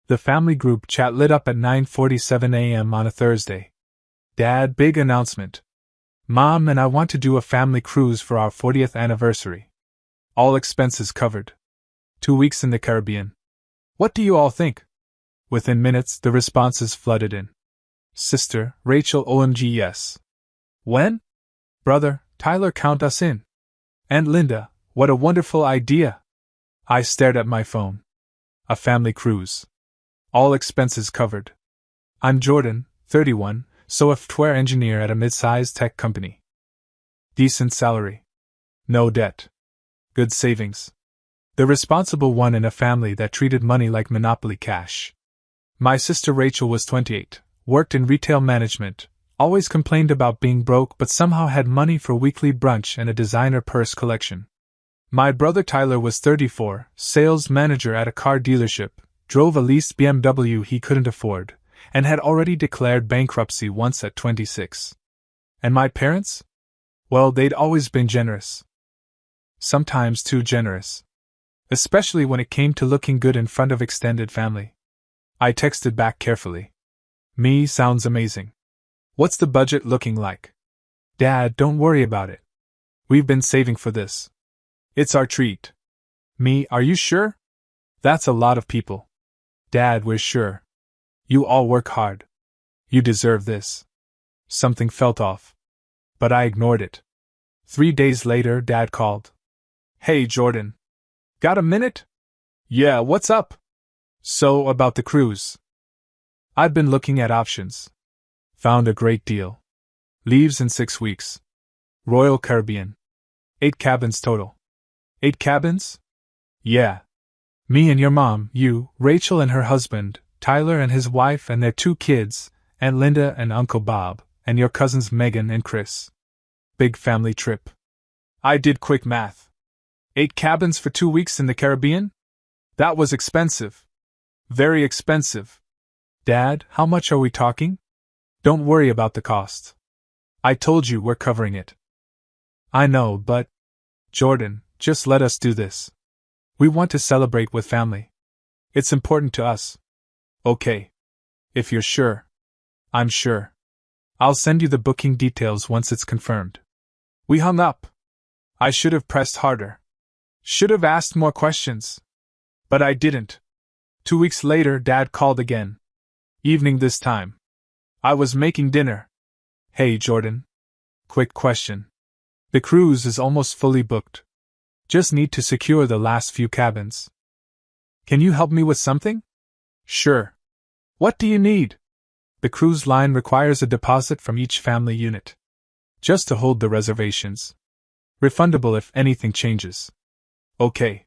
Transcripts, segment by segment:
The family group chat lit up at 9:47 a.m. on a Thursday. Dad, big announcement. Mom and I want to do a family cruise for our 40th anniversary. All expenses covered. 2 weeks in the Caribbean. What do you all think? Within minutes, the responses flooded in. Sister, Rachel, OMG yes. When? Brother, Tyler, count us in. And Linda, what a wonderful idea. I stared at my phone. A family cruise. All expenses covered. I'm Jordan, 31, software engineer at a mid-sized tech company. Decent salary. No debt. Good savings. The responsible one in a family that treated money like monopoly cash. My sister Rachel was 28, worked in retail management, always complained about being broke but somehow had money for weekly brunch and a designer purse collection. My brother Tyler was 34, sales manager at a car dealership, drove a leased BMW he couldn't afford, and had already declared bankruptcy once at 26. And my parents? Well, they'd always been generous. Sometimes too generous. Especially when it came to looking good in front of extended family. I texted back carefully. Me sounds amazing. What's the budget looking like? Dad, don't worry about it. We've been saving for this. It's our treat. Me, are you sure? That's a lot of people. Dad, we're sure. You all work hard. You deserve this. Something felt off. But I ignored it. 3 days later, Dad called. Hey, Jordan. Got a minute? Yeah, what's up? So, about the cruise. I've been looking at options. Found a great deal. Leaves in 6 weeks. Royal Caribbean. 8 cabins total. 8 cabins? Yeah. Me and your mom, you, Rachel and her husband, Tyler and his wife and their 2 kids, Aunt Linda and Uncle Bob, and your cousins Megan and Chris. Big family trip. I did quick math. 8 cabins for 2 weeks in the Caribbean? That was expensive. Very expensive. Dad, how much are we talking? Don't worry about the cost. I told you we're covering it. I know, but... Jordan, just let us do this. We want to celebrate with family. It's important to us. Okay. If you're sure. I'm sure. I'll send you the booking details once it's confirmed. We hung up. I should have pressed harder. Should have asked more questions. But I didn't. 2 weeks later, Dad called again. Evening this time. I was making dinner. Hey, Jordan. Quick question. The cruise is almost fully booked. Just need to secure the last few cabins. Can you help me with something? Sure. What do you need? The cruise line requires a deposit from each family unit. Just to hold the reservations. Refundable if anything changes. Okay.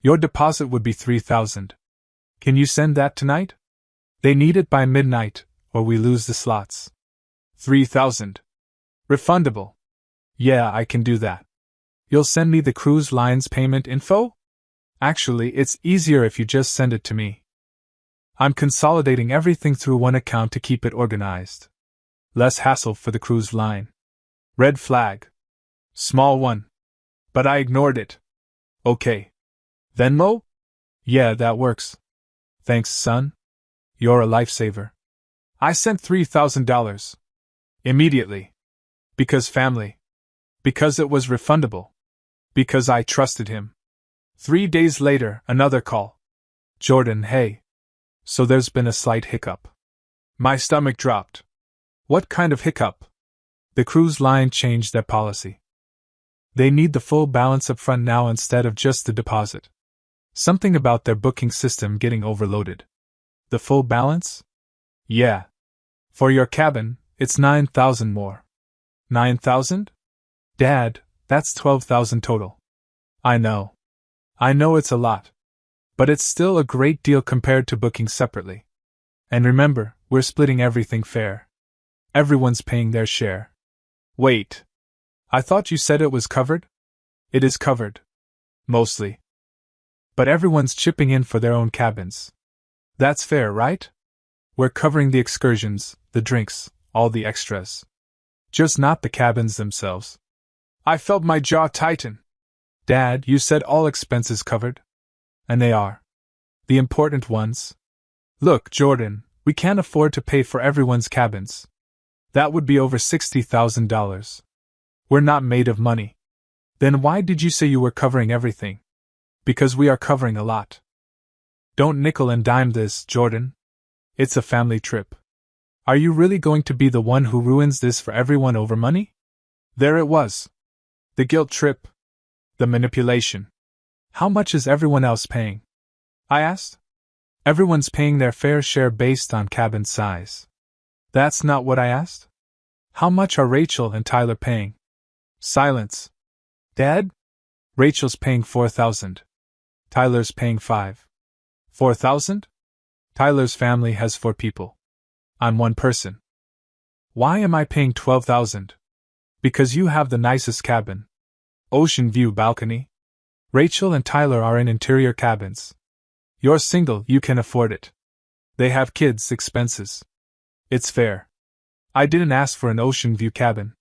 Your deposit would be $3,000. Can you send that tonight? They need it by midnight, or we lose the slots. $3,000. Refundable. Yeah, I can do that. You'll send me the cruise line's payment info? Actually, it's easier if you just send it to me. I'm consolidating everything through one account to keep it organized. Less hassle for the cruise line. Red flag. Small one. But I ignored it. Okay. Venmo? Yeah, that works. Thanks, son. You're a lifesaver. I sent $3,000. Immediately. Because family. Because it was refundable. Because I trusted him. 3 days later, another call. Jordan, hey. So there's been a slight hiccup. My stomach dropped. What kind of hiccup? The cruise line changed their policy. They need the full balance up front now instead of just the deposit. Something about their booking system getting overloaded. The full balance? Yeah. For your cabin, it's $9,000 more. $9,000? Dad, that's $12,000 total. I know. I know it's a lot. But it's still a great deal compared to booking separately. And remember, we're splitting everything fair. Everyone's paying their share. Wait. I thought you said it was covered? It is covered. Mostly. But everyone's chipping in for their own cabins. That's fair, right? We're covering the excursions, the drinks, all the extras. Just not the cabins themselves. I felt my jaw tighten. Dad, you said all expenses covered? And they are. The important ones. Look, Jordan, we can't afford to pay for everyone's cabins. That would be over $60,000. We're not made of money. Then why did you say you were covering everything? Because we are covering a lot. Don't nickel and dime this, Jordan. It's a family trip. Are you really going to be the one who ruins this for everyone over money? There it was. The guilt trip. The manipulation. How much is everyone else paying? I asked. Everyone's paying their fair share based on cabin size. That's not what I asked. How much are Rachel and Tyler paying? Silence. Dad? Rachel's paying $4,000. Tyler's paying $5,000. $4,000? Tyler's family has 4 people. I'm one person. Why am I paying $12,000? Because you have the nicest cabin. Ocean view balcony. Rachel and Tyler are in interior cabins. You're single, you can afford it. They have kids' expenses. It's fair. I didn't ask for an ocean view cabin.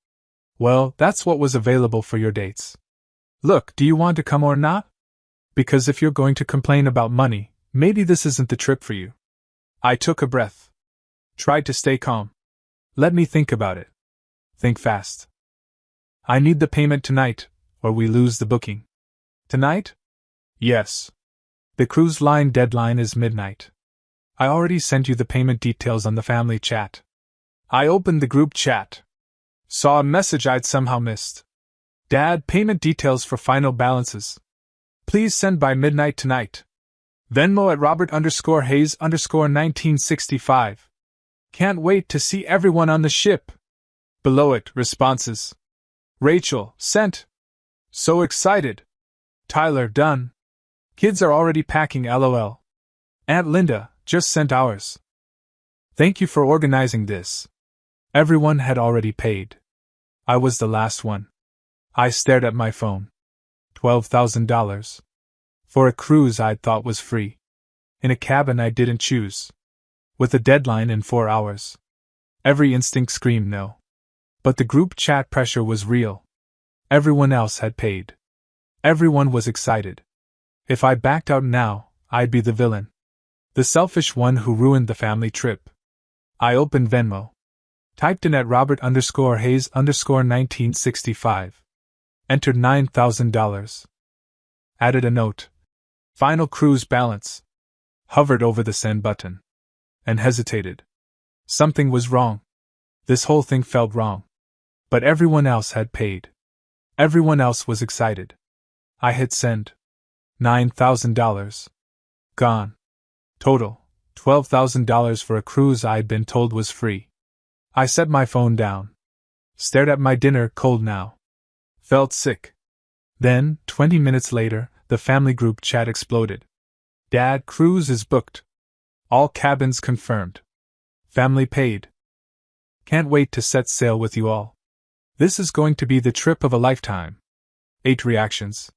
Well, that's what was available for your dates. Look, do you want to come or not? Because if you're going to complain about money, maybe this isn't the trip for you. I took a breath. Tried to stay calm. Let me think about it. Think fast. I need the payment tonight, or we lose the booking. Tonight? Yes. The cruise line deadline is midnight. I already sent you the payment details on the family chat. I opened the group chat. Saw a message I'd somehow missed. Dad, payment details for final balances. Please send by midnight tonight. Venmo at Robert_Hayes_1965. Can't wait to see everyone on the ship. Below it, responses. Rachel, sent. So excited. Tyler, done. Kids are already packing, LOL. Aunt Linda, just sent ours. Thank you for organizing this. Everyone had already paid. I was the last one. I stared at my phone. $12,000. For a cruise I'd thought was free. In a cabin I didn't choose. With a deadline in 4 hours. Every instinct screamed no. But the group chat pressure was real. Everyone else had paid. Everyone was excited. If I backed out now, I'd be the villain. The selfish one who ruined the family trip. I opened Venmo. Typed in at Robert_Hayes_1965. Entered $9,000. Added a note. Final cruise balance. Hovered over the send button. And hesitated. Something was wrong. This whole thing felt wrong. But everyone else had paid. Everyone else was excited. I hit send. $9,000. Gone. Total, $12,000 for a cruise I'd been told was free. I set my phone down. Stared at my dinner, cold now. Felt sick. Then, 20 minutes later, the family group chat exploded. Dad, cruise is booked. All cabins confirmed. Family paid. Can't wait to set sail with you all. This is going to be the trip of a lifetime. 8 reactions.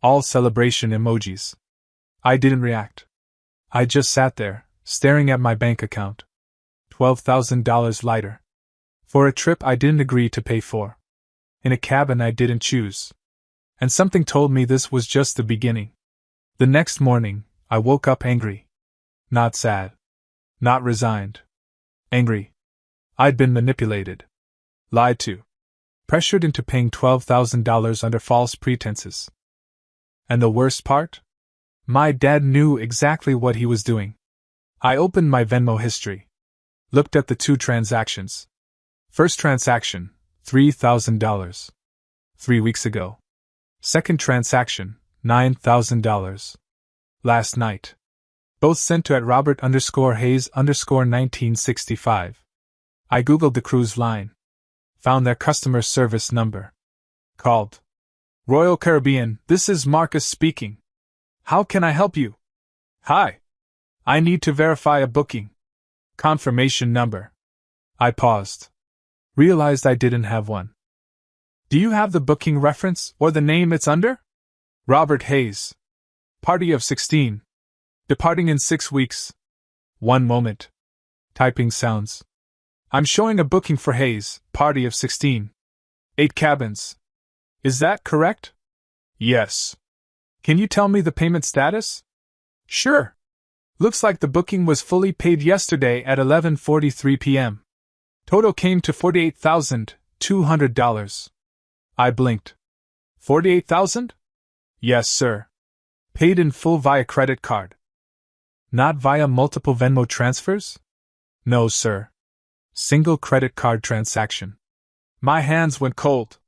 All celebration emojis. I didn't react. I just sat there, staring at my bank account. $12,000 lighter. For a trip I didn't agree to pay for. In a cabin I didn't choose. And something told me this was just the beginning. The next morning, I woke up angry. Not sad. Not resigned. Angry. I'd been manipulated. Lied to. Pressured into paying $12,000 under false pretenses. And the worst part? My dad knew exactly what he was doing. I opened my Venmo history. Looked at the 2 transactions. First transaction, $3,000. 3 weeks ago. Second transaction, $9,000. Last night. Both sent to at Robert_Hayes_1965. I googled the cruise line. Found their customer service number. Called. Royal Caribbean, this is Marcus speaking. How can I help you? Hi. I need to verify a booking. Confirmation number. I paused. Realized I didn't have one. Do you have the booking reference or the name it's under? Robert Hayes. Party of 16. Departing in 6 weeks. One moment. Typing sounds. I'm showing a booking for Hayes, party of 16. 8 cabins. Is that correct? Yes. Can you tell me the payment status? Sure. Looks like the booking was fully paid yesterday at 11:43 p.m. Total came to $48,200. I blinked. 48,000? Yes, sir. Paid in full via credit card. Not via multiple Venmo transfers? No, sir. Single credit card transaction. My hands went cold.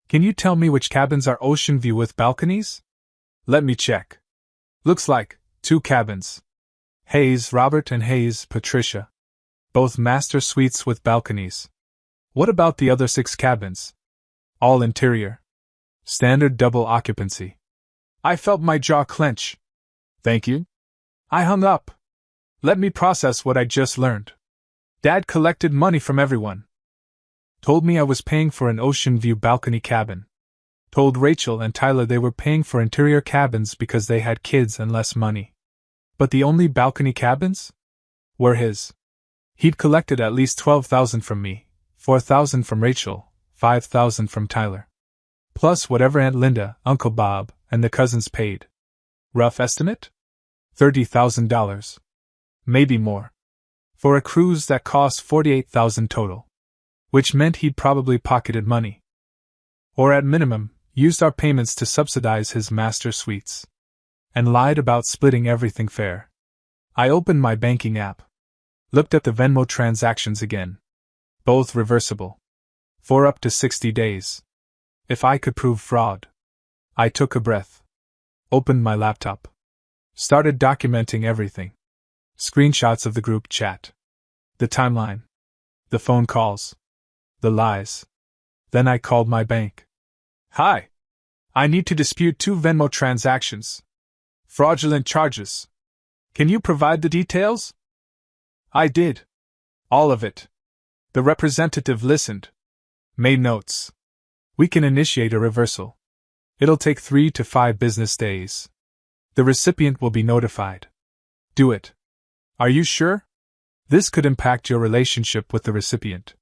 Can you tell me which cabins are ocean view with balconies? Let me check. Looks like 2 cabins. Hayes, Robert, and Hayes, Patricia. Both master suites with balconies. What about the other 6 cabins? All interior. Standard double occupancy. I felt my jaw clench. Thank you. I hung up. Let me process what I just learned. Dad collected money from everyone. Told me I was paying for an ocean view balcony cabin. Told Rachel and Tyler they were paying for interior cabins because they had kids and less money. But the only balcony cabins were his. He'd collected at least $12,000 from me, $4,000 from Rachel, $5,000 from Tyler. Plus whatever Aunt Linda, Uncle Bob, and the cousins paid. Rough estimate? $30,000. Maybe more. For a cruise that cost $48,000 total. Which meant he'd probably pocketed money. Or at minimum, used our payments to subsidize his master suites. And lied about splitting everything fair. I opened my banking app. Looked at the Venmo transactions again. Both reversible. For up to 60 days. If I could prove fraud. I took a breath. Opened my laptop. Started documenting everything. Screenshots of the group chat. The timeline. The phone calls. The lies. Then I called my bank. Hi. I need to dispute 2 Venmo transactions. Fraudulent charges. Can you provide the details? I did. All of it. The representative listened. Made notes. We can initiate a reversal. It'll take 3 to 5 business days. The recipient will be notified. Do it. Are you sure? This could impact your relationship with the recipient.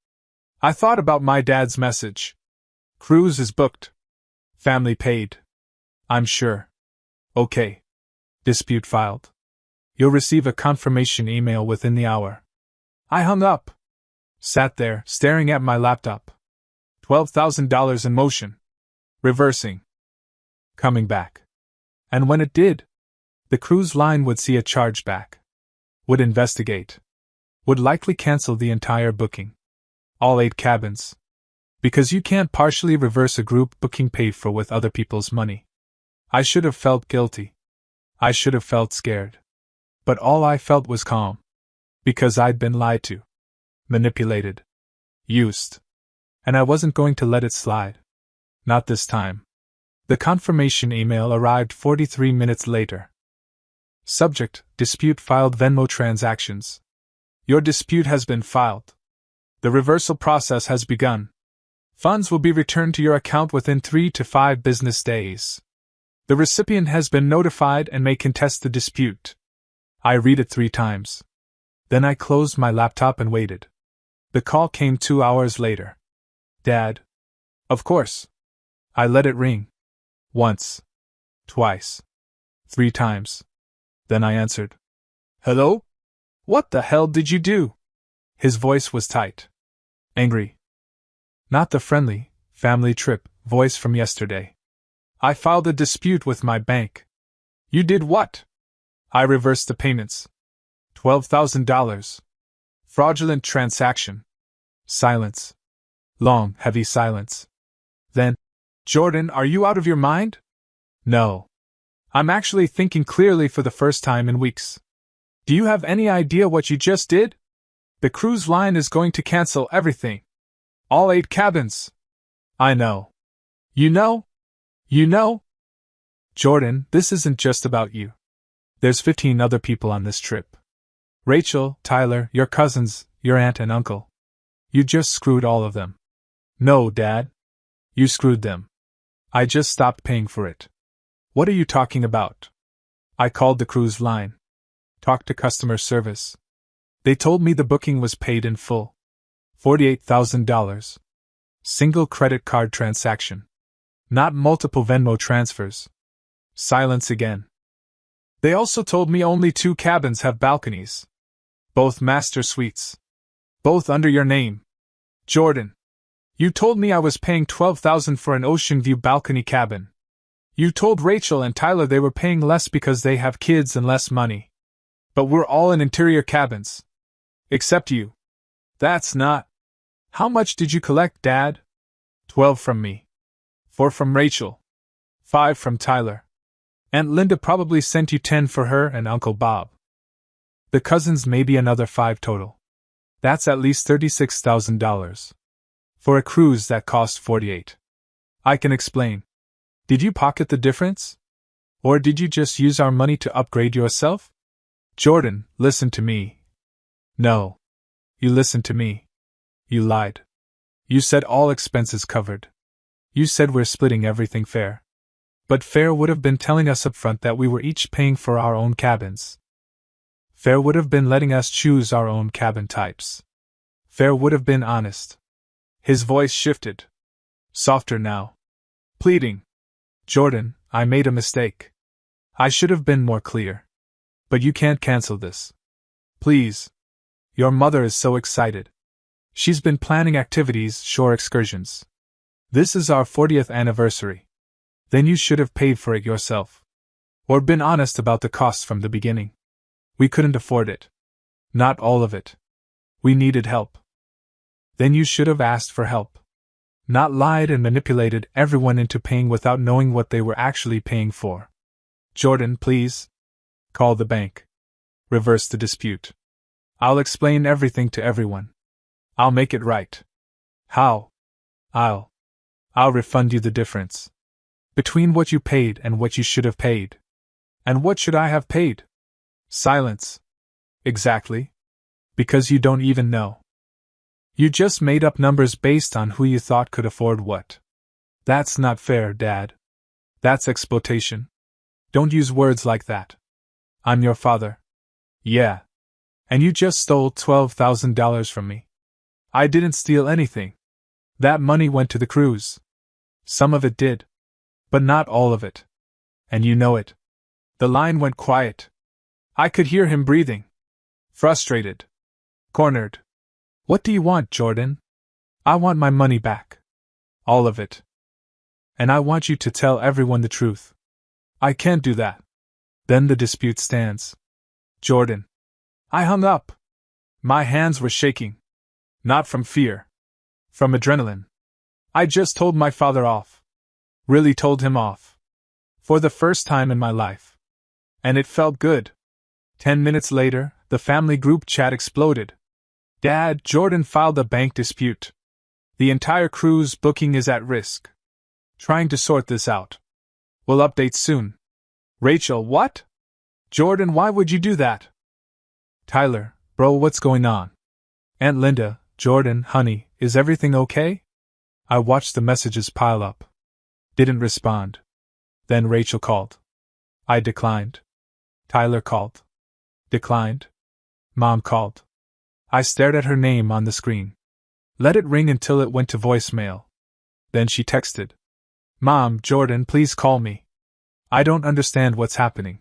I thought about my dad's message. Cruise is booked. Family paid. I'm sure. Okay. Dispute filed. You'll receive a confirmation email within the hour. I hung up. Sat there, staring at my laptop. $12,000 in motion. Reversing. Coming back. And when it did, the cruise line would see a chargeback. Would investigate. Would likely cancel the entire booking. All 8 cabins. Because you can't partially reverse a group booking paid for with other people's money. I should have felt guilty. I should have felt scared. But all I felt was calm. Because I'd been lied to. Manipulated. Used. And I wasn't going to let it slide. Not this time. The confirmation email arrived 43 minutes later. Subject: dispute filed Venmo transactions. Your dispute has been filed. The reversal process has begun. Funds will be returned to your account within 3 to 5 business days. The recipient has been notified and may contest the dispute. I read it 3 times. Then I closed my laptop and waited. The call came 2 hours later. Dad. Of course. I let it ring. Once. Twice. 3 times. Then I answered. Hello? What the hell did you do? His voice was tight. Angry. Not the friendly, family trip voice from yesterday. I filed a dispute with my bank. You did what? I reversed the payments. $12,000. Fraudulent transaction. Silence. Long, heavy silence. Then, Jordan, are you out of your mind? No. I'm actually thinking clearly for the first time in weeks. Do you have any idea what you just did? The cruise line is going to cancel everything. All 8 cabins. I know. You know? You know? Jordan, this isn't just about you. There's 15 other people on this trip. Rachel, Tyler, your cousins, your aunt and uncle. You just screwed all of them. No, Dad. You screwed them. I just stopped paying for it. What are you talking about? I called the cruise line. Talked to customer service. They told me the booking was paid in full. $48,000. Single credit card transaction. Not multiple Venmo transfers. Silence again. They also told me only 2 cabins have balconies. Both master suites. Both under your name. Jordan. You told me I was paying $12,000 for an ocean view balcony cabin. You told Rachel and Tyler they were paying less because they have kids and less money. But we're all in interior cabins. Except you. That's not. How much did you collect, Dad? 12 from me. 4 from Rachel. 5 from Tyler. Aunt Linda probably sent you 10 for her and Uncle Bob. The cousins maybe another 5 total. That's at least $36,000. For a cruise that cost 48. I can explain. Did you pocket the difference? Or did you just use our money to upgrade yourself? Jordan, listen to me. No. You listened to me. You lied. You said all expenses covered. You said we're splitting everything fair. But fair would have been telling us up front that we were each paying for our own cabins. Fair would have been letting us choose our own cabin types. Fair would have been honest. His voice shifted. Softer now. Pleading. Jordan, I made a mistake. I should have been more clear. But you can't cancel this. Please. Your mother is so excited. She's been planning activities, shore excursions. This is our 40th anniversary. Then you should have paid for it yourself. Or been honest about the costs from the beginning. We couldn't afford it. Not all of it. We needed help. Then you should have asked for help. Not lied and manipulated everyone into paying without knowing what they were actually paying for. Jordan, please. Call the bank. Reverse the dispute. I'll explain everything to everyone. I'll make it right. How? I'll refund you the difference. Between what you paid and what you should have paid. And what should I have paid? Silence. Exactly. Because you don't even know. You just made up numbers based on who you thought could afford what. That's not fair, Dad. That's exploitation. Don't use words like that. I'm your father. Yeah. And you just stole $12,000 from me. I didn't steal anything. That money went to the cruise. Some of it did. But not all of it. And you know it. The line went quiet. I could hear him breathing. Frustrated. Cornered. What do you want, Jordan? I want my money back. All of it. And I want you to tell everyone the truth. I can't do that. Then the dispute stands. Jordan. I hung up. My hands were shaking. Not from fear. From adrenaline. I just told my father off. Really told him off. For the first time in my life. And it felt good. 10 minutes later, the family group chat exploded. Dad, Jordan filed a bank dispute. The entire cruise booking is at risk. Trying to sort this out. We'll update soon. Rachel, what? Jordan, why would you do that? Tyler, bro, what's going on? Aunt Linda, Jordan, honey, is everything okay? I watched the messages pile up. Didn't respond. Then Rachel called. I declined. Tyler called. Declined. Mom called. I stared at her name on the screen. Let it ring until it went to voicemail. Then she texted. Mom, Jordan, please call me. I don't understand what's happening.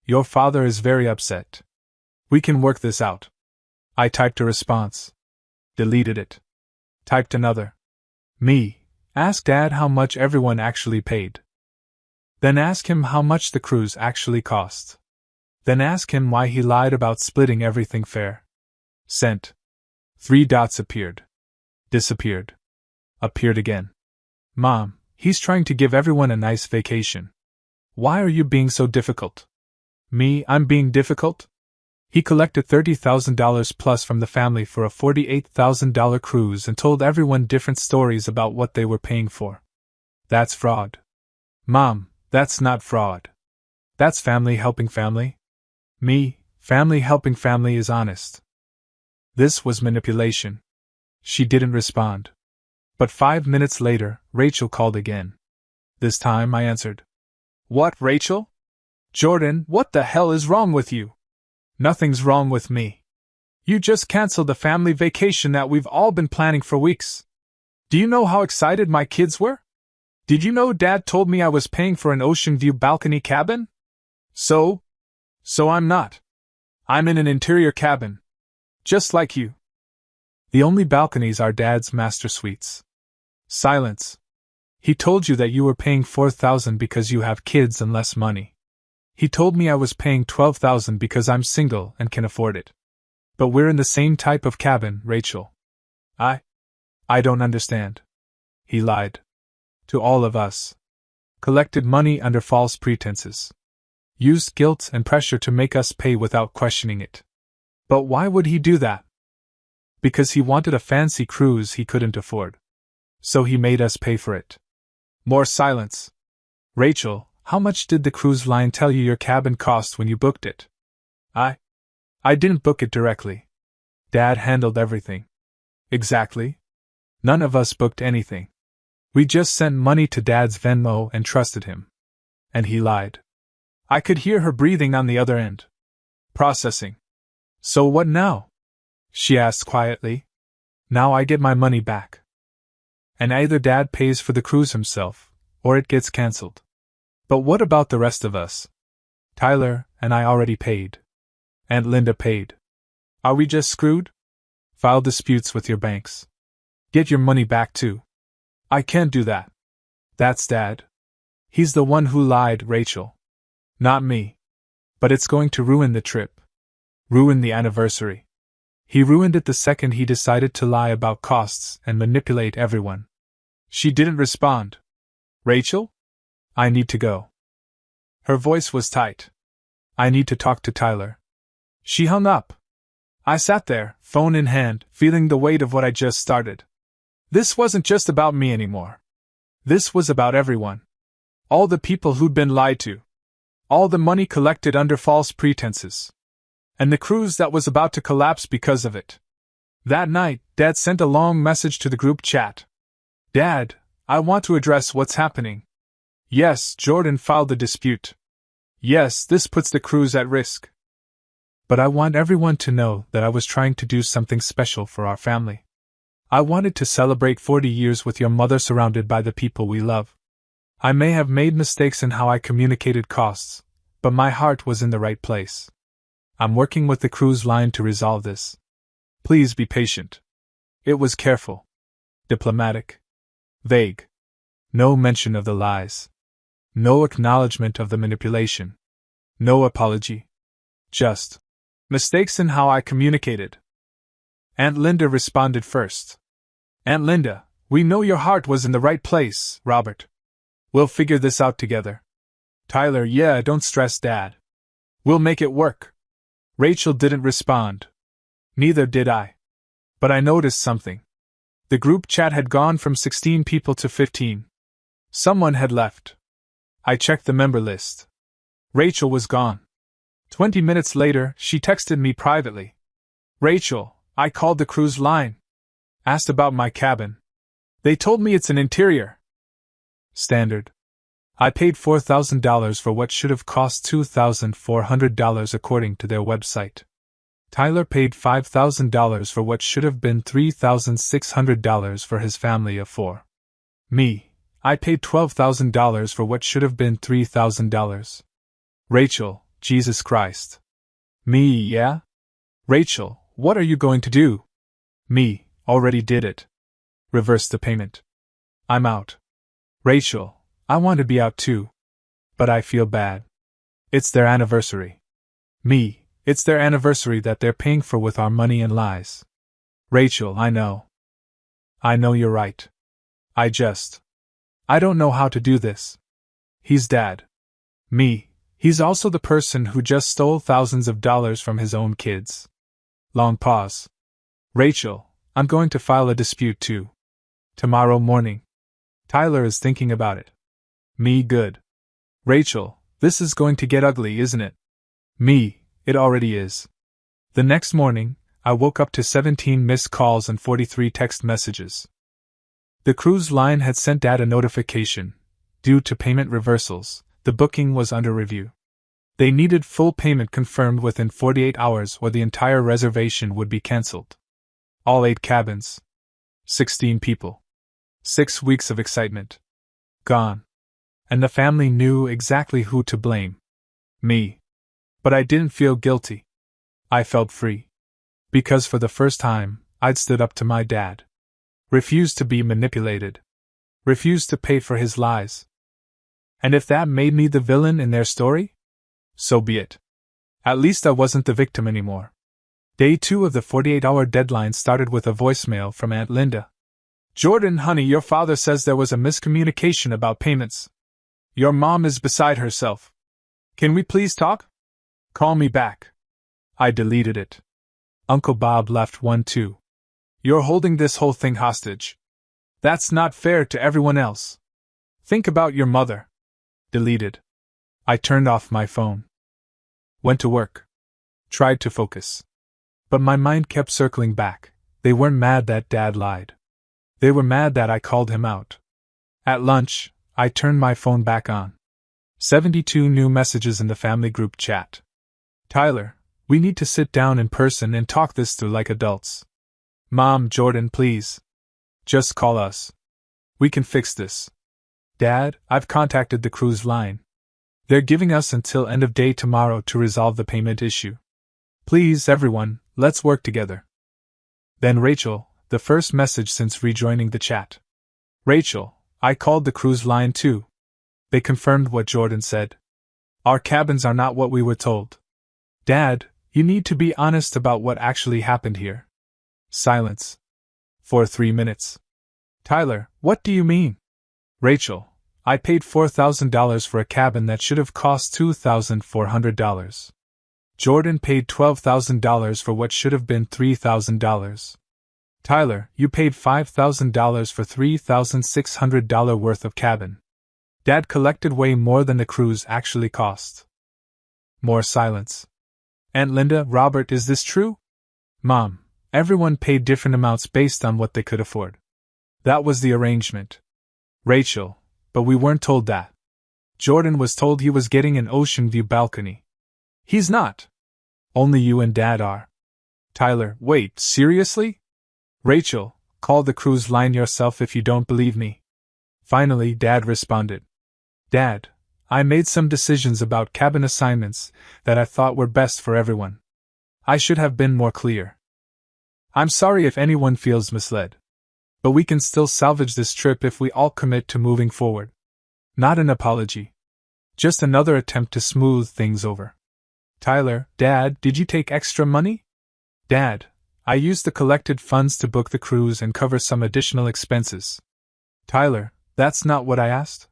Your father is very upset. We can work this out. I typed a response. Deleted it. Typed another. Me, ask Dad how much everyone actually paid. Then ask him how much the cruise actually cost. Then ask him why he lied about splitting everything fair. Sent. 3 dots appeared. Disappeared. Appeared again. Mom, he's trying to give everyone a nice vacation. Why are you being so difficult? Me, I'm being difficult? He collected $30,000 plus from the family for a $48,000 cruise and told everyone different stories about what they were paying for. That's fraud. Mom, that's not fraud. That's family helping family. Me, family helping family is honest. This was manipulation. She didn't respond. But 5 minutes later, Rachel called again. This time I answered. What, Rachel? Jordan, what the hell is wrong with you? Nothing's wrong with me. You just canceled the family vacation that we've all been planning for weeks. Do you know how excited my kids were? Did you know Dad told me I was paying for an ocean view balcony cabin? So, So I'm not. I'm in an interior cabin. Just like you. The only balconies are Dad's master suites. Silence. He told you that you were paying $4,000 because you have kids and less money. He told me I was paying $12,000 because I'm single and can afford it. But we're in the same type of cabin, Rachel. I don't understand. He lied. To all of us. Collected money under false pretenses. Used guilt and pressure to make us pay without questioning it. But why would he do that? Because he wanted a fancy cruise he couldn't afford. So he made us pay for it. More silence. Rachel, how much did the cruise line tell you your cabin cost when you booked it? I didn't book it directly. Dad handled everything. Exactly. None of us booked anything. We just sent money to Dad's Venmo and trusted him. And he lied. I could hear her breathing on the other end. Processing. So what now? She asked quietly. Now I get my money back. And either Dad pays for the cruise himself, or it gets cancelled. But what about the rest of us? Tyler and I already paid. Aunt Linda paid. Are we just screwed? File disputes with your banks. Get your money back too. I can't do that. That's Dad. He's the one who lied, Rachel. Not me. But it's going to ruin the trip. Ruin the anniversary. He ruined it the second he decided to lie about costs and manipulate everyone. She didn't respond. Rachel? I need to go. Her voice was tight. I need to talk to Tyler. She hung up. I sat there, phone in hand, feeling the weight of what I just started. This wasn't just about me anymore. This was about everyone. All the people who'd been lied to. All the money collected under false pretenses. And the cruise that was about to collapse because of it. That night, Dad sent a long message to the group chat. Dad, I want to address what's happening. Yes, Jordan filed the dispute. Yes, this puts the cruise at risk. But I want everyone to know that I was trying to do something special for our family. I wanted to celebrate 40 years with your mother surrounded by the people we love. I may have made mistakes in how I communicated costs, but my heart was in the right place. I'm working with the cruise line to resolve this. Please be patient. It was careful. Diplomatic. Vague. No mention of the lies. No acknowledgement of the manipulation. No apology. Just mistakes in how I communicated. Aunt Linda responded first. Aunt Linda, we know your heart was in the right place, Robert. We'll figure this out together. Tyler, yeah, don't stress, Dad. We'll make it work. Rachel didn't respond. Neither did I. But I noticed something. The group chat had gone from 16 people to 15. Someone had left. I checked the member list. Rachel was gone. 20 minutes later, she texted me privately. Rachel, I called the cruise line. Asked about my cabin. They told me it's an interior. Standard. I paid $4,000 for what should have cost $2,400 according to their website. Tyler paid $5,000 for what should have been $3,600 for his family of 4. Me, I paid $12,000 for what should have been $3,000. Rachel, Jesus Christ. Me, yeah? Rachel, what are you going to do? Me, already did it. Reverse the payment. I'm out. Rachel, I want to be out too. But I feel bad. It's their anniversary. Me, it's their anniversary that they're paying for with our money and lies. Rachel, I know. I know you're right. I don't know how to do this. He's Dad. Me, he's also the person who just stole thousands of dollars from his own kids. Long pause. Rachel, I'm going to file a dispute too. Tomorrow morning. Tyler is thinking about it. Me, good. Rachel, this is going to get ugly, isn't it? Me, it already is. The next morning, I woke up to 17 missed calls and 43 text messages. The cruise line had sent Dad a notification. Due to payment reversals, the booking was under review. They needed full payment confirmed within 48 hours or the entire reservation would be cancelled. All 8 cabins. 16 people. 6 weeks of excitement. Gone. And the family knew exactly who to blame. Me. But I didn't feel guilty. I felt free. Because for the first time, I'd stood up to my dad. Refused to be manipulated. Refused to pay for his lies. And if that made me the villain in their story? So be it. At least I wasn't the victim anymore. Day 2 of the 48-hour deadline started with a voicemail from Aunt Linda. Jordan, honey, your father says there was a miscommunication about payments. Your mom is beside herself. Can we please talk? Call me back. I deleted it. Uncle Bob left one too. You're holding this whole thing hostage. That's not fair to everyone else. Think about your mother. Deleted. I turned off my phone. Went to work. Tried to focus. But my mind kept circling back. They weren't mad that Dad lied. They were mad that I called him out. At lunch, I turned my phone back on. 72 new messages in the family group chat. Tyler, we need to sit down in person and talk this through like adults. Mom, Jordan, please. Just call us. We can fix this. Dad, I've contacted the cruise line. They're giving us until end of day tomorrow to resolve the payment issue. Please, everyone, let's work together. Then Rachel, the first message since rejoining the chat. Rachel, I called the cruise line too. They confirmed what Jordan said. Our cabins are not what we were told. Dad, you need to be honest about what actually happened here. Silence. For 3 minutes. Tyler, what do you mean? Rachel, I paid $4,000 for a cabin that should have cost $2,400. Jordan paid $12,000 for what should have been $3,000. Tyler, you paid $5,000 for $3,600 worth of cabin. Dad collected way more than the cruise actually cost. More silence. Aunt Linda, Robert, is this true? Mom, everyone paid different amounts based on what they could afford. That was the arrangement. Rachel, but we weren't told that. Jordan was told he was getting an ocean view balcony. He's not. Only you and Dad are. Tyler, wait, seriously? Rachel, call the cruise line yourself if you don't believe me. Finally, Dad responded. Dad, I made some decisions about cabin assignments that I thought were best for everyone. I should have been more clear. I'm sorry if anyone feels misled. But we can still salvage this trip if we all commit to moving forward. Not an apology. Just another attempt to smooth things over. Tyler, Dad, did you take extra money? Dad, I used the collected funds to book the cruise and cover some additional expenses. Tyler, that's not what I asked.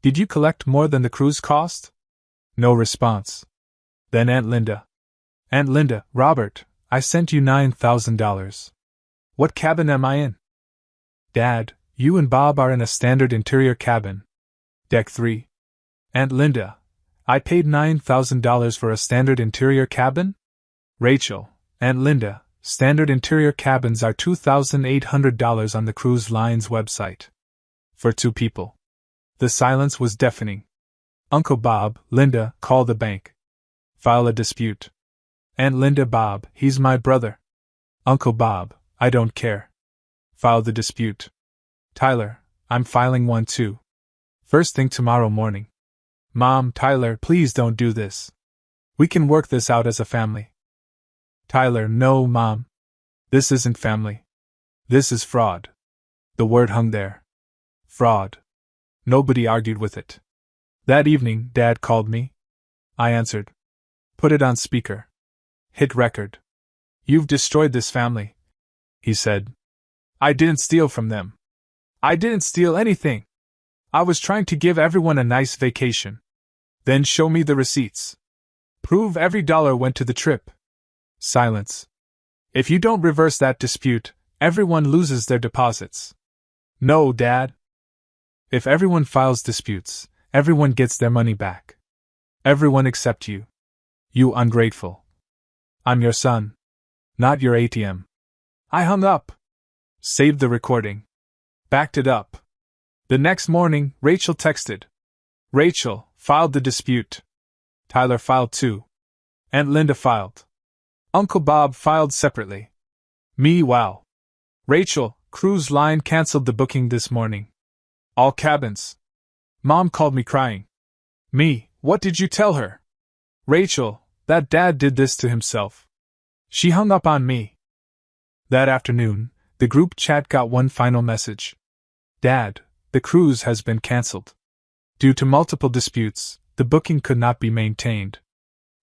Did you collect more than the cruise cost? No response. Then Aunt Linda. Aunt Linda, Robert, I sent you $9,000. What cabin am I in? Dad, you and Bob are in a standard interior cabin. Deck 3. Aunt Linda, I paid $9,000 for a standard interior cabin? Rachel, Aunt Linda, standard interior cabins are $2,800 on the cruise line's website. For 2 people. The silence was deafening. Uncle Bob, Linda, call the bank. File a dispute. Aunt Linda, Bob, he's my brother. Uncle Bob, I don't care. File the dispute. Tyler, I'm filing one too. First thing tomorrow morning. Mom, Tyler, please don't do this. We can work this out as a family. Tyler, no, Mom. This isn't family. This is fraud. The word hung there. Fraud. Nobody argued with it. That evening, Dad called me. I answered. Put it on speaker. Hit record. You've destroyed this family, he said. I didn't steal from them. I didn't steal anything. I was trying to give everyone a nice vacation. Then show me the receipts. Prove every dollar went to the trip. Silence. If you don't reverse that dispute, everyone loses their deposits. No, Dad. If everyone files disputes, everyone gets their money back. Everyone except you. You ungrateful. I'm your son. Not your ATM. I hung up. Saved the recording. Backed it up. The next morning, Rachel texted. Rachel filed the dispute. Tyler filed too. Aunt Linda filed. Uncle Bob filed separately. Me, wow. Rachel, cruise line canceled the booking this morning. All cabins. Mom called me crying. Me, what did you tell her? Rachel, that Dad did this to himself. She hung up on me. That afternoon, the group chat got one final message. Dad, the cruise has been cancelled. Due to multiple disputes, the booking could not be maintained.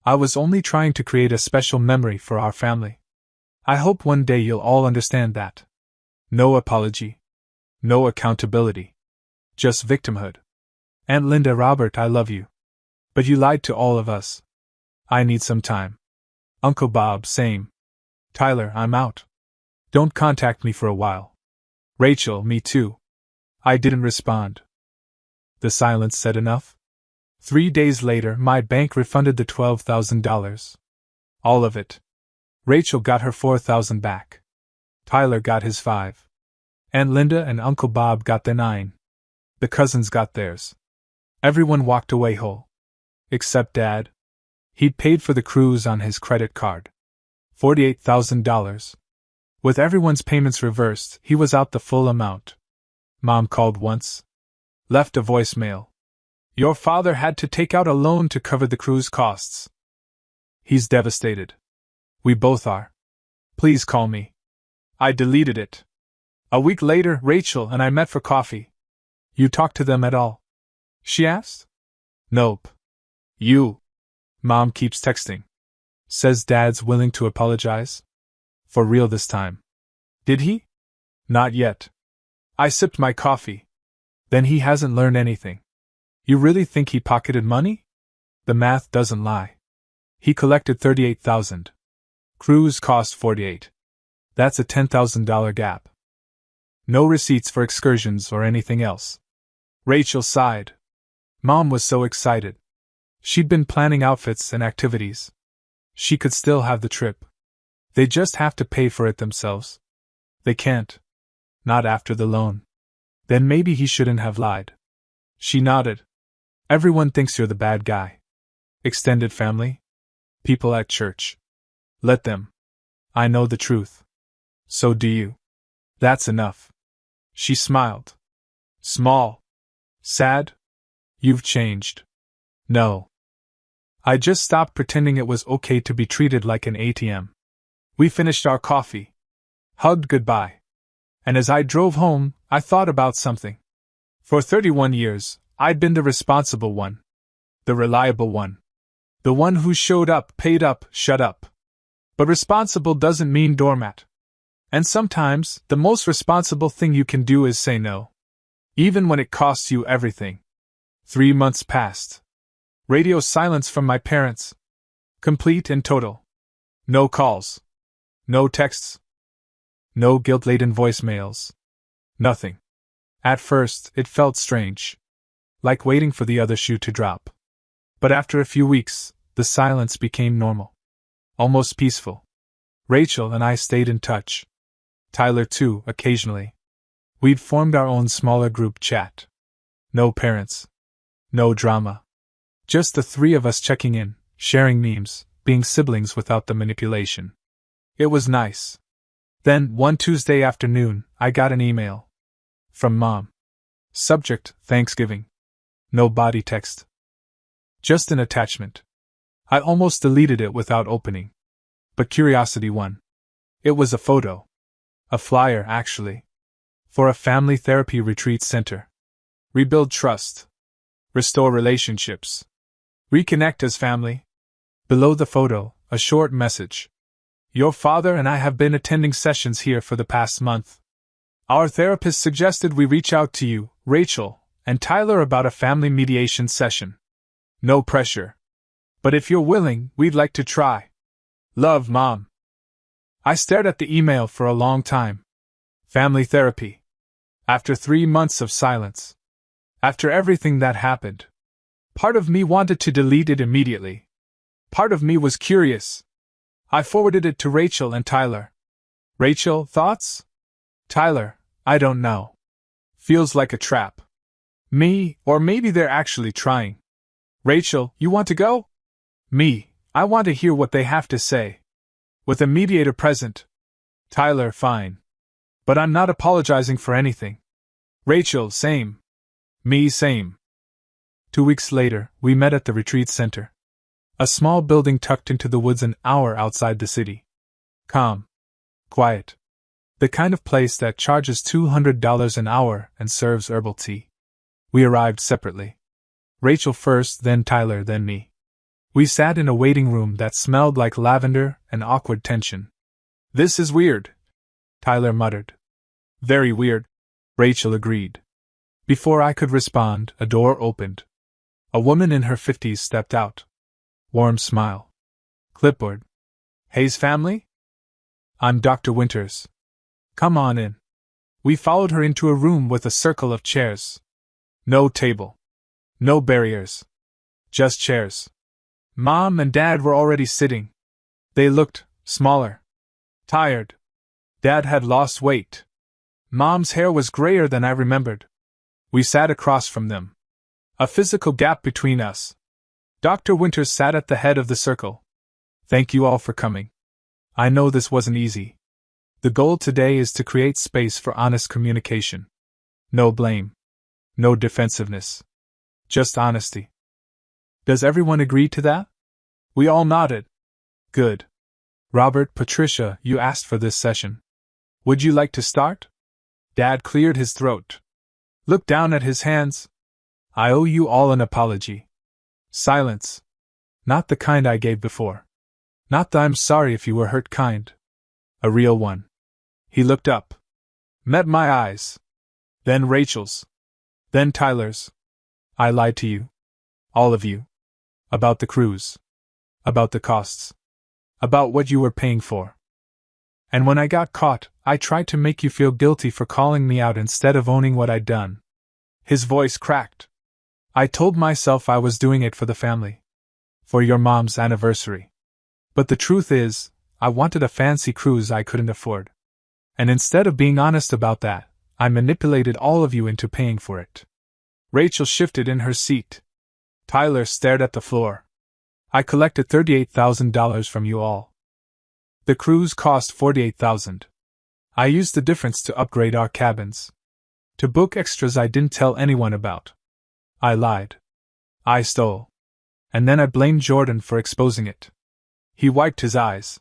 I was only trying to create a special memory for our family. I hope one day you'll all understand that. No apology. No accountability. Just victimhood. Aunt Linda, Robert, I love you. But you lied to all of us. I need some time. Uncle Bob, same. Tyler, I'm out. Don't contact me for a while. Rachel, me too. I didn't respond. The silence said enough. 3 days later, my bank refunded the $12,000. All of it. Rachel got her $4,000 back. Tyler got his $5,000. Aunt Linda and Uncle Bob got their $9,000. The cousins got theirs. Everyone walked away whole. Except Dad. He'd paid for the cruise on his credit card. $48,000. With everyone's payments reversed, he was out the full amount. Mom called once. Left a voicemail. Your father had to take out a loan to cover the cruise costs. He's devastated. We both are. Please call me. I deleted it. A week later, Rachel and I met for coffee. You talked to them at all? She asked. Nope. You. Mom keeps texting. Says Dad's willing to apologize. For real this time. Did he? Not yet. I sipped my coffee. Then he hasn't learned anything. You really think he pocketed money? The math doesn't lie. He collected $38,000. Cruise cost $48,000. That's a $10,000 gap. No receipts for excursions or anything else. Rachel sighed. Mom was so excited. She'd been planning outfits and activities. She could still have the trip. They just have to pay for it themselves. They can't. Not after the loan. Then maybe he shouldn't have lied. She nodded. Everyone thinks you're the bad guy. Extended family? People at church. Let them. I know the truth. So do you. That's enough. She smiled. Small. Sad? You've changed. No. I just stopped pretending it was okay to be treated like an ATM. We finished our coffee. Hugged goodbye. And as I drove home, I thought about something. For 31 years, I'd been the responsible one. The reliable one. The one who showed up, paid up, shut up. But responsible doesn't mean doormat. And sometimes, the most responsible thing you can do is say no. Even when it costs you everything. 3 months passed. Radio silence from my parents. Complete and total. No calls. No texts. No guilt-laden voicemails. Nothing. At first, it felt strange. Like waiting for the other shoe to drop. But after a few weeks, the silence became normal. Almost peaceful. Rachel and I stayed in touch. Tyler too, occasionally. We'd formed our own smaller group chat. No parents. No drama. Just the three of us checking in, sharing memes, being siblings without the manipulation. It was nice. Then, one Tuesday afternoon, I got an email. From Mom. Subject, Thanksgiving. No body text. Just an attachment. I almost deleted it without opening. But curiosity won. It was a photo. A flyer, actually. For a family therapy retreat center. Rebuild trust. Restore relationships. Reconnect as family. Below the photo, a short message. Your father and I have been attending sessions here for the past month. Our therapist suggested we reach out to you, Rachel, and Tyler about a family mediation session. No pressure. But if you're willing, we'd like to try. Love, Mom. I stared at the email for a long time. Family therapy. After 3 months of silence. After everything that happened. Part of me wanted to delete it immediately. Part of me was curious. I forwarded it to Rachel and Tyler. Rachel, thoughts? Tyler, I don't know. Feels like a trap. Me, or maybe they're actually trying. Rachel, you want to go? Me, I want to hear what they have to say. With a mediator present. Tyler, fine. But I'm not apologizing for anything. Rachel, same. Me, same. 2 weeks later, we met at the retreat center. A small building tucked into the woods an hour outside the city. Calm. Quiet. The kind of place that charges $200 an hour and serves herbal tea. We arrived separately. Rachel first, then Tyler, then me. We sat in a waiting room that smelled like lavender and awkward tension. "This is weird," Tyler muttered. "Very weird," Rachel agreed. Before I could respond, a door opened. A woman in her 50s stepped out. Warm smile. Clipboard. "Hayes family? I'm Dr. Winters. Come on in." We followed her into a room with a circle of chairs. No table. No barriers. Just chairs. Mom and Dad were already sitting. They looked smaller. Tired. Dad had lost weight. Mom's hair was grayer than I remembered. We sat across from them. A physical gap between us. Dr. Winters sat at the head of the circle. "Thank you all for coming. I know this wasn't easy. The goal today is to create space for honest communication. No blame. No defensiveness. Just honesty. Does everyone agree to that?" We all nodded. Good. Robert, Patricia, you asked for this session. Would you like to start? Dad cleared his throat. Looked down at his hands. I owe you all an apology. Silence. Not the kind I gave before. Not the "I'm sorry if you were hurt" kind. A real one. He looked up. Met my eyes. Then Rachel's. Then Tyler's. I lied to you. All of you. About the cruise. About the costs. About what you were paying for. And when I got caught, I tried to make you feel guilty for calling me out instead of owning what I'd done. His voice cracked. I told myself I was doing it for the family. For your mom's anniversary. But the truth is, I wanted a fancy cruise I couldn't afford. And instead of being honest about that, I manipulated all of you into paying for it. Rachel shifted in her seat. Tyler stared at the floor. I collected $38,000 from you all. The cruise cost $48,000. I used the difference to upgrade our cabins. To book extras I didn't tell anyone about. I lied. I stole. And then I blamed Jordan for exposing it. He wiped his eyes.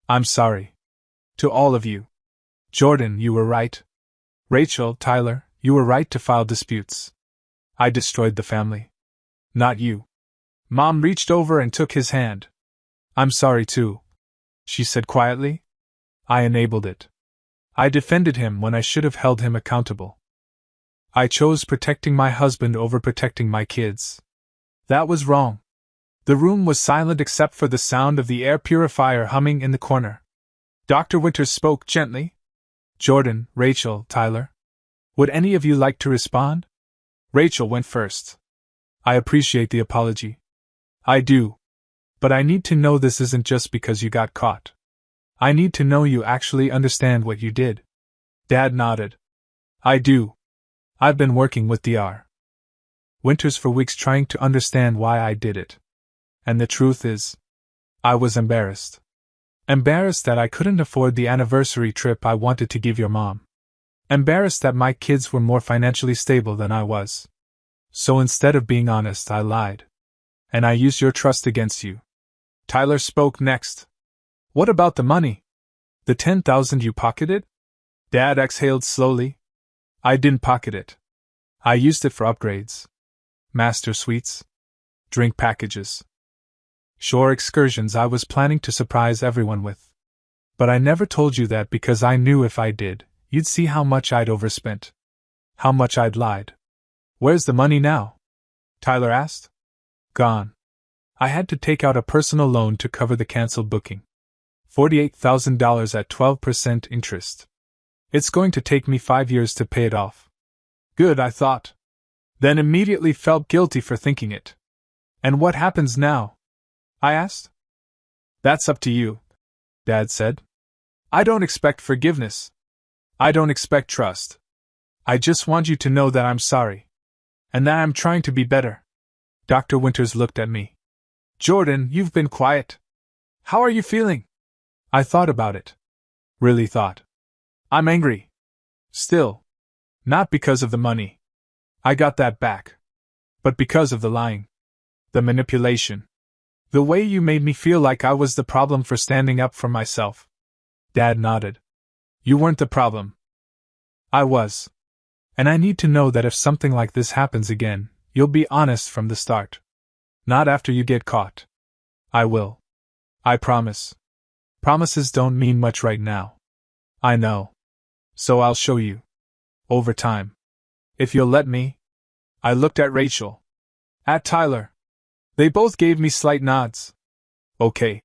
I'm sorry. To all of you. Jordan, you were right. Rachel, Tyler, you were right to file disputes. I destroyed the family. Not you. Mom reached over and took his hand. I'm sorry too, she said quietly. I enabled it. I defended him when I should have held him accountable. I chose protecting my husband over protecting my kids. That was wrong. The room was silent except for the sound of the air purifier humming in the corner. Dr. Winters spoke gently. Jordan, Rachel, Tyler. Would any of you like to respond? Rachel went first. I appreciate the apology. I do. But I need to know this isn't just because you got caught. I need to know you actually understand what you did. Dad nodded. I do. I've been working with Dr. Winters for weeks trying to understand why I did it. And the truth is, I was embarrassed. Embarrassed that I couldn't afford the anniversary trip I wanted to give your mom. Embarrassed that my kids were more financially stable than I was. So instead of being honest, I lied. And I used your trust against you. Tyler spoke next. What about the money? The $10,000 you pocketed? Dad exhaled slowly. I didn't pocket it. I used it for upgrades. Master suites. Drink packages. Shore excursions I was planning to surprise everyone with. But I never told you that because I knew if I did, you'd see how much I'd overspent. How much I'd lied. Where's the money now? Tyler asked. Gone. I had to take out a personal loan to cover the canceled booking. $48,000 at 12% interest. It's going to take me 5 years to pay it off. Good, I thought. Then immediately felt guilty for thinking it. And what happens now? I asked. That's up to you, Dad said. I don't expect forgiveness. I don't expect trust. I just want you to know that I'm sorry. And that I'm trying to be better. Dr. Winters looked at me. Jordan, you've been quiet. How are you feeling? I thought about it. Really thought. I'm angry. Still. Not because of the money. I got that back. But because of the lying. The manipulation. The way you made me feel like I was the problem for standing up for myself. Dad nodded. You weren't the problem. I was. And I need to know that if something like this happens again, you'll be honest from the start. Not after you get caught. I will. I promise. Promises don't mean much right now. I know. So I'll show you. Over time. If you'll let me. I looked at Rachel. At Tyler. They both gave me slight nods. Okay.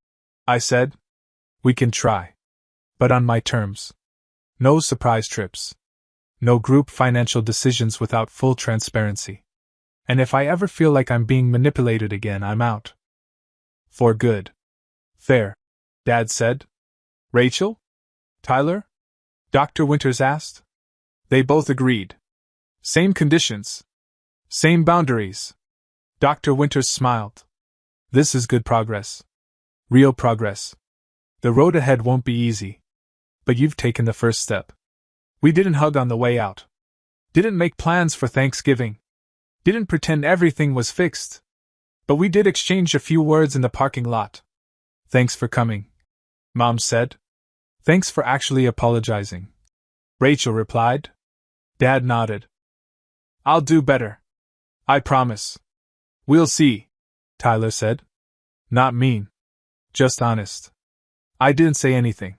I said. We can try. But on my terms. No surprise trips. No group financial decisions without full transparency. And if I ever feel like I'm being manipulated again, I'm out. For good. Fair. Dad said. Rachel? Tyler? Dr. Winters asked. They both agreed. Same conditions. Same boundaries. Dr. Winters smiled. This is good progress. Real progress. The road ahead won't be easy. But you've taken the first step. We didn't hug on the way out. Didn't make plans for Thanksgiving. Didn't pretend everything was fixed. But we did exchange a few words in the parking lot. Thanks for coming, Mom said. Thanks for actually apologizing, Rachel replied. Dad nodded. I'll do better. I promise. We'll see, Tyler said. Not mean. Just honest. I didn't say anything.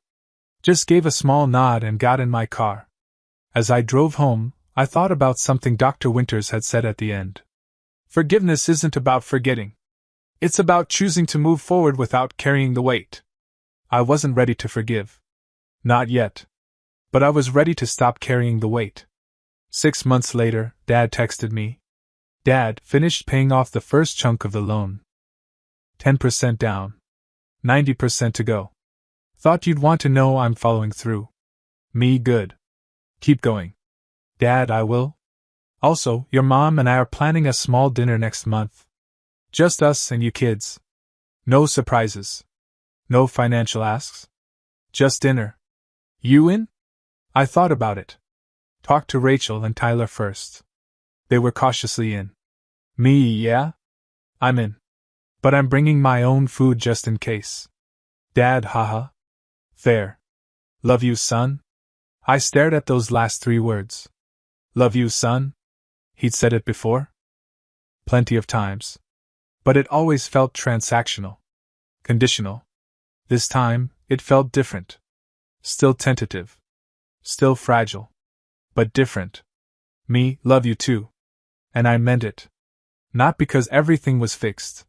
Just gave a small nod and got in my car. As I drove home, I thought about something Dr. Winters had said at the end. Forgiveness isn't about forgetting. It's about choosing to move forward without carrying the weight. I wasn't ready to forgive. Not yet. But I was ready to stop carrying the weight. 6 months later, Dad texted me. Dad, finished paying off the first chunk of the loan. 10% down. 90% to go. Thought you'd want to know I'm following through. Me good. Keep going. Dad, I will. Also, your mom and I are planning a small dinner next month. Just us and you kids. No surprises. No financial asks. Just dinner. You in? I thought about it. Talked to Rachel and Tyler first. They were cautiously in. Me, yeah? I'm in. But I'm bringing my own food just in case. Dad, haha. Fair. Love you, son? I stared at those last 3 words. Love you, son? He'd said it before? Plenty of times. But it always felt transactional. Conditional. This time, it felt different. Still tentative. Still fragile. But different. Me, love you too. And I meant it. Not because everything was fixed.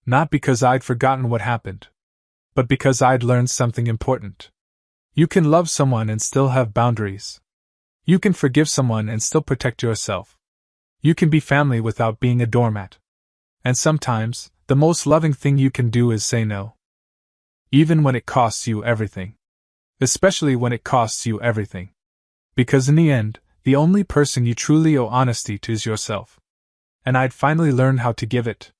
Not because I'd forgotten what happened. But because I'd learned something important. You can love someone and still have boundaries. You can forgive someone and still protect yourself. You can be family without being a doormat. And sometimes, the most loving thing you can do is say no. Even when it costs you everything. Especially when it costs you everything. Because in the end, the only person you truly owe honesty to is yourself. And I'd finally learned how to give it.